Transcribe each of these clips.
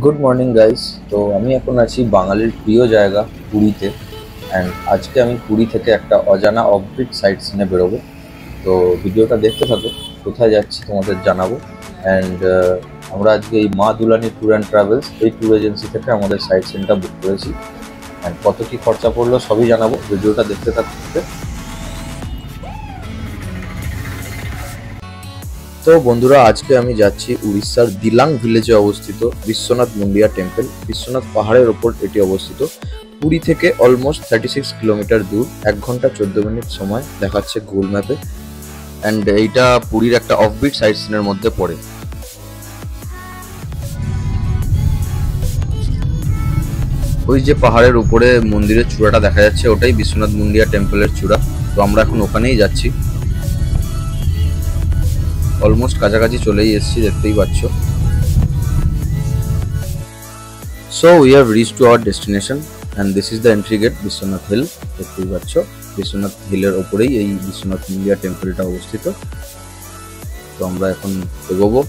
Good morning guys. তো আমি এখন আছি বাঙালির প্রিয় জায়গা পুরীতে। অ্যান্ড আজকে আমি পুরী থেকে একটা অজানা অফবিট সাইট সিনে বেরোবো। তো ভিডিওটা দেখতে থাকো, কোথায় যাচ্ছি তোমাদের জানাবো। অ্যান্ড আমরা আজকে এই মা দুলানি ট্যুর অ্যান্ড ট্রাভেলস এই ট্যুর এজেন্সি থেকে আমাদের সাইট সিনটা বুক করেছি। অ্যান্ড কত কী খরচা পড়লো সবই জানাবো, ভিডিওটা দেখতে থাকতে। তো বন্ধুরা, আজকে আমি যাচ্ছি উড়িষ্যার দিলাং ভিলেজে অবস্থিত বিশ্বনাথ মুন্ডিয়া টেম্পল। বিশ্বনাথ পাহাড়ের ওপর এটি অবস্থিত। পুরী থেকে অলমোস্ট 36 কিলোমিটার দূর, 1 ঘন্টা 14 মিনিট সময় দেখাচ্ছে গুগল ম্যাপে। অ্যান্ড এইটা পুরীর একটা অফবিট সাইট সিনের মধ্যে পড়ে। ওই যে পাহাড়ের উপরে মন্দিরের চূড়াটা দেখা যাচ্ছে, ওটাই বিশ্বনাথ মুন্ডিয়া টেম্পলের চূড়া। তো আমরা এখন ওখানেই যাচ্ছি। অলমোস্ট কাছাকাছি চলেই এসেছি, দেখতেই পাচ্ছ। So we have reached to our destination and this is the entry gate Biswanath hill. দেখতেই পাচ্ছ বিশ্বনাথ হিলের ওপরেই এই বিশ্বনাথ মুন্ডিয়া টেম্পলটা অবস্থিত। তো আমরা এখন এগোবো,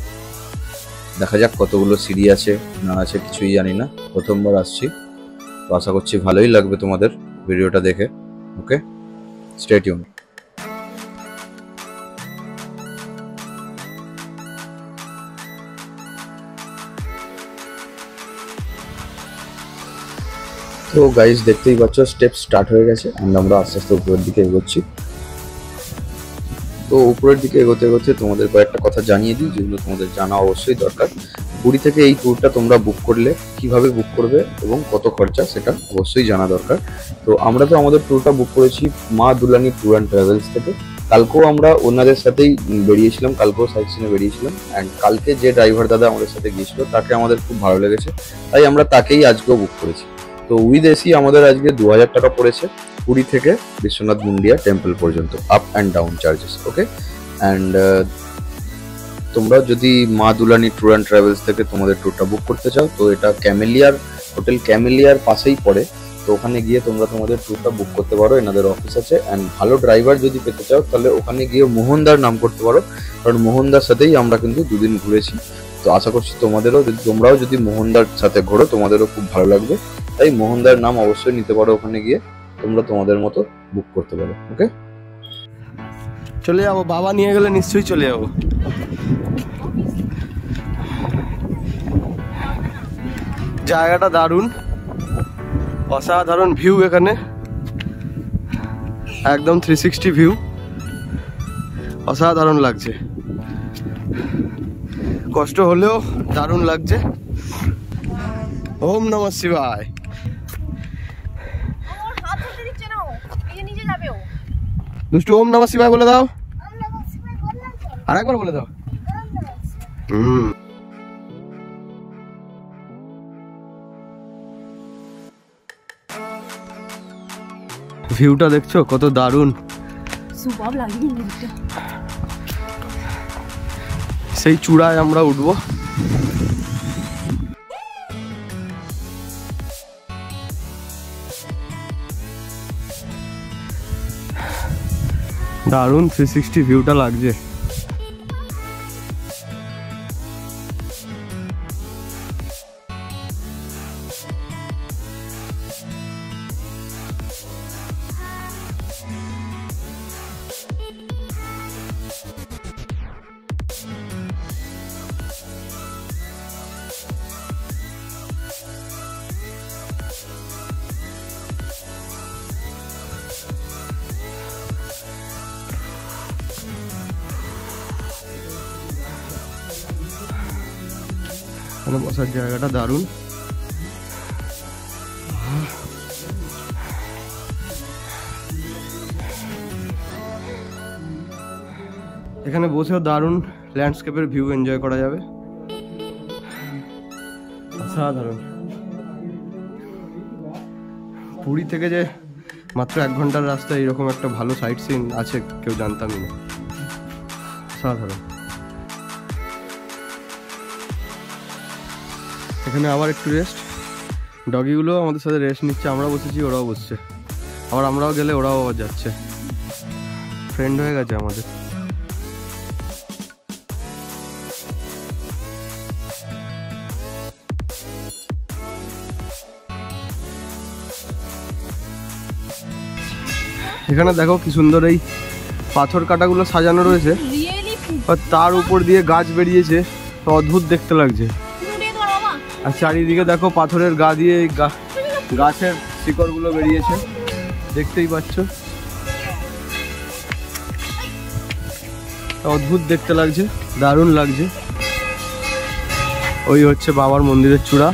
দেখা যাক কতগুলো সিঁড়ি আছে না আছে কিছুই জানি না, প্রথমবার আসছি। তো আশা করছি ভালোই লাগবে তোমাদের ভিডিওটা দেখে। ওকে, স্টে টিউন। তো গাইজ দেখতেই পাচ্ছ স্টেপ স্টার্ট হয়ে গেছে অ্যান্ড আমরা আস্তে আস্তে উপরের দিকে এগোচ্ছি। তো উপরের দিকে এগোতে এগোতে তোমাদের কয়েকটা কথা জানিয়ে দিই, যেগুলো তোমাদের জানা অবশ্যই দরকার। পুরী থেকে এই ট্যুরটা তোমরা বুক করলে কিভাবে বুক করবে এবং কত খরচা সেটা অবশ্যই জানা দরকার। তো আমরা তো আমাদের ট্যুরটা বুক করেছি মা দুলানি ট্যুর অ্যান্ড ট্রাভেলস থেকে। কালকেও আমরা ওনাদের সাথেই বেরিয়েছিলাম, কালকেও সাইট সিনে বেরিয়েছিলাম। অ্যান্ড কালকে যে ড্রাইভার দাদা আমাদের সাথে গিয়েছিল তাকে আমাদের খুব ভালো লেগেছে, তাই আমরা তাকেই আজকেও বুক করেছি। তো উইথ এসি আমাদের আজকে 2000 টাকা পড়েছে পুরী থেকে বিশ্বনাথ মুন্ডিয়া টেম্পল পর্যন্ত, up and down charges. Okay, and তোমরা যদি মা দুলানি ট্যুর অ্যান্ড ট্রাভেলস থেকে তোমাদের ট্যুরটা বুক করতে চাও, তো এটা ক্যামেলিয়ার হোটেল ক্যামেলিয়ার পাশেই পড়ে। তো ওখানে গিয়ে তোমরা তোমাদের ট্যুরটা বুক করতে পারো, এনাদের অফিস আছে। অ্যান্ড ভালো ড্রাইভার যদি পেতে চাও তাহলে ওখানে গিয়ে মোহনদার নাম করতে পারো, কারণ মোহনদার সাথেই আমরা কিন্তু 2 দিন ঘুরেছি। তো আশা করছি তোমরাও যদি মোহনদার সাথে ঘোরো তোমাদেরও খুব ভালো লাগবে। তাই মোহনদার নাম অবশ্যই নিতে পারো, ওখানে গিয়ে তোমরা তোমাদের মতো বুক করতে পারো। ওকে, চলে যাবো, বাবা নিয়ে গেলে নিশ্চয়ই চলে যাবো। জায়গাটা দারুণ, অসাধারণ ভিউ, এখানে একদম 360 ভিউ, অসাধারণ লাগছে। কষ্ট হলেও দারুণ লাগছে। ওম নমঃ শিবায়। দুষ্টু ওম নমঃ শিবায় বলে দাও, আরেকবার বলে দাও। ভিউটা দেখছো কত দারুণ, সেই চূড়ায় আমরা উঠবো। দারুণ 360 ভিউটা লাগছে। বসার জায়গাটা দারুণ। এখানে বসেও দারুণ ল্যান্ডস্কেপের ভিউ এনজয় করা যাবে, অসাধারণ। পুরী থেকে যে মাত্র 1 ঘন্টার রাস্তা এরকম একটা ভালো সাইট সিন আছে কেউ জানতামই না, অসাধারণ। এখানে আবার একটু রেস্ট, ডগিগুলো আমাদের সাথে রেস্ট নিচ্ছে, আমরা বসেছি ওরাও বসছে, আবার আমরাও গেলে ওরাও আবার যাচ্ছে, ফ্রেন্ড হয়ে গেছে আমাদের। এখানে দেখো কি সুন্দর এই পাথর কাটাগুলো সাজানো রয়েছে, আর তার উপর দিয়ে গাছ বেরিয়েছে, অদ্ভুত দেখতে লাগছে। আর চারিদিকে দেখো পাথরের গা দিয়ে গাছের শিকড়গুলো বেরিয়েছে, দেখতেই পাচ্ছ, অদ্ভুত দেখতে লাগছে, দারুণ লাগছে। ওই হচ্ছে বাবার মন্দিরের চূড়া।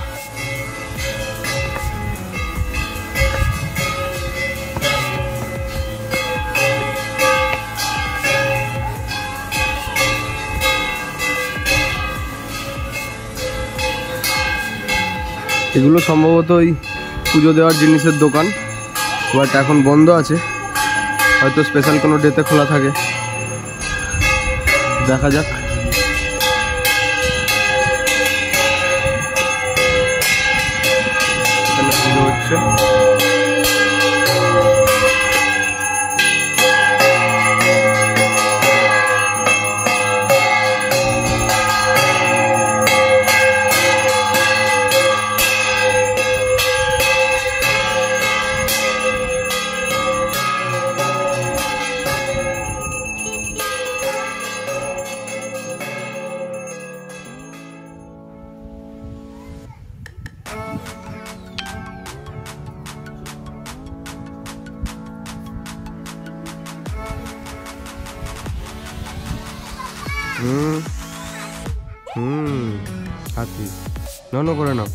এগুলো সম্ভবত ওই পুজো দেওয়ার জিনিসের দোকান, বাট এখন বন্ধ আছে, হয়তো স্পেশাল কোনো ডেতে খোলা থাকে, দেখা যাক। এখানে পুজো হচ্ছে। হাতি নন করে নাও।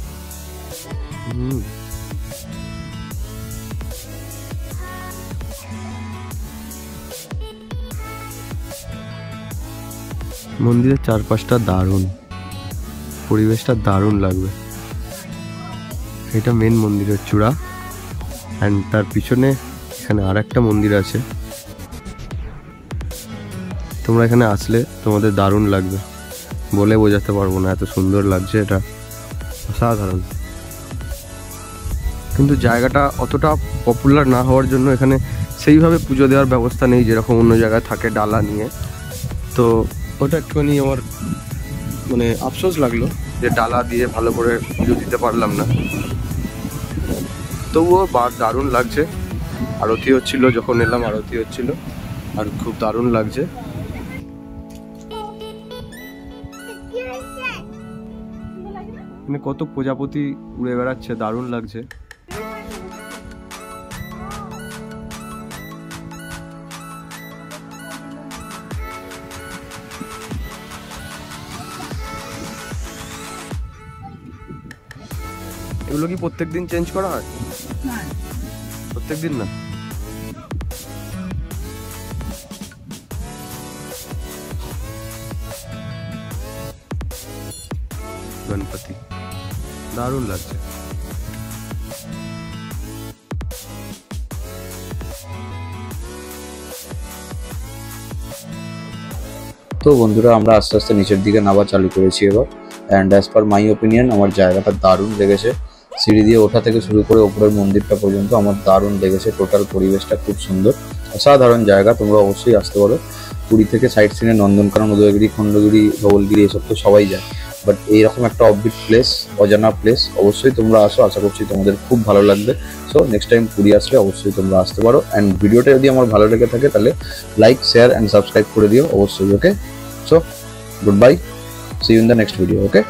মন্দিরের চারপাশটা দারুণ, পরিবেশটা দারুণ লাগবে। এটা মেন মন্দিরের চূড়া, অ্যান্ড তার পিছনে এখানে আর একটা মন্দির আছে। তোমরা এখানে আসলে তোমাদের দারুণ লাগবে, বলে বোঝাতে পারবো না, এত সুন্দর লাগছে, এটা অসাধারণ। কিন্তু জায়গাটা অতটা পপুলার না হওয়ার জন্য এখানে সেইভাবে পুজো দেওয়ার ব্যবস্থা নেই যেরকম অন্য জায়গায় থাকে ডালা নিয়ে। তো ওটা একটুখানি আমার মানে আফসোস লাগলো যে ডালা দিয়ে ভালো করে পুজো দিতে পারলাম না। তবুও দারুণ লাগছে। আরতি হচ্ছিল, যখন এলাম আরতি হচ্ছিল, আর খুব দারুণ লাগছে। মানে কত প্রজাপতি উড়ে বেড়াচ্ছে, দারুণ লাগছে। এগুলো কি প্রত্যেকদিন চেঞ্জ করা হয়? প্রত্যেকদিন না। গণপতি দারুণ লাগছে। তো বন্ধুরা, আমরা আস্তে আস্তে নিচের দিকে নামা চালু করেছি এবার। And as per my opinion, আমার জায়গাটা দারুণ লেগেছে। সিঁড়ি দিয়ে ওঠা থেকে শুরু করে ওপরের মন্দিরটা পর্যন্ত আমার দারুণ লেগেছে। টোটাল পরিবেশটা খুব সুন্দর, অসাধারণ জায়গা। তোমরা অবশ্যই আসতে পারো। পুরী থেকে সাইট সিনে নন্দনকানন, উদয়গিরি, খণ্ডগিরি, ধবলগিরি এসব তো সবাই যায়, বাট এইরকম একটা অফবিট প্লেস, অজানা প্লেস, অবশ্যই তোমরা আসো। আশা করছি তোমাদের খুব ভালো লাগবে। সো নেক্সট টাইম পুরী আসলে অবশ্যই তোমরা আসতে পারো। অ্যান্ড ভিডিওটা যদি আমার ভালো লেগে থাকে তাহলে লাইক, শেয়ার অ্যান্ড সাবস্ক্রাইব করে দিও অবশ্যই। Okay, so goodbye, see you in the next video. Okay.